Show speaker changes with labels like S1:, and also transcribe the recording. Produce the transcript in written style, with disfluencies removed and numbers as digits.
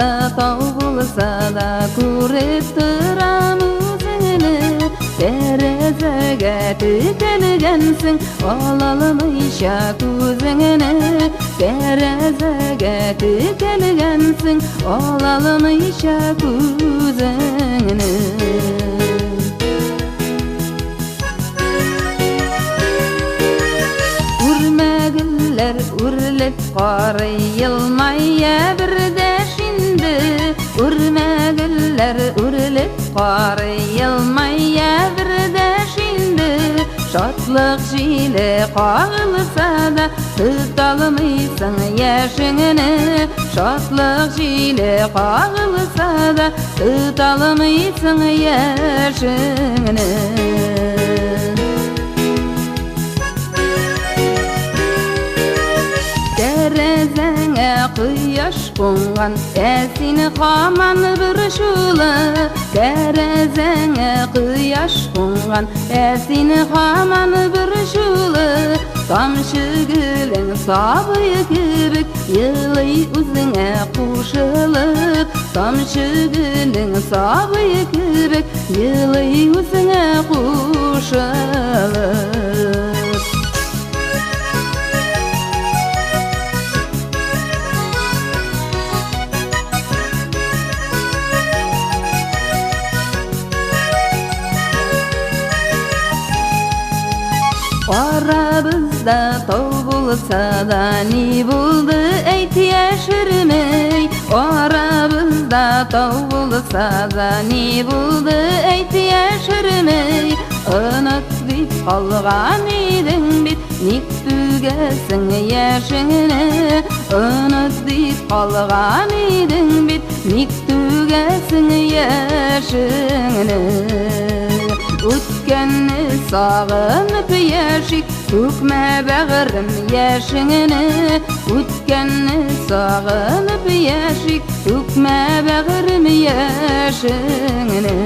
S1: Aramızda tau bulsa da көріп тұрам өзіңіні Терезеге тікілгенсің Олалмайша көзіңіні Терезеге тікілгенсің Олалмайша көзіңіні Үрмәгілер үрліп қарайылмайя бірдәшінді Үрмәгілер үрліп қарайылмайя бірдәшінді Шатлық жилі қағылса да тұталмайсың яшіңіні Шатлық жилі қағылса да тұталмайсың яшіңіні Терезеңе құяш қонған Әсіні қаман бір шулы Терезеңе құяш қонған Әсіні қаман бір шулы Тамшы гүлің сабы кебік Елай өзіңе қушылып Тамшы гүлің сабы кебік Елай өзіңе қушылып Aramızda tau bulsa da ne buldu ey yaşırmay Aramızda tau bulsa da ne buldu ey yaşırmay Anık deyip kalgan edin bit Nik tügesin yaşını Anık deyip kalgan edin bit Nik tügesin yaşını Өткенні сағынып яшик Көкмә бәғірім яшіңіні Өткенні сағынып яшик Көкмә бәғірім яшіңіні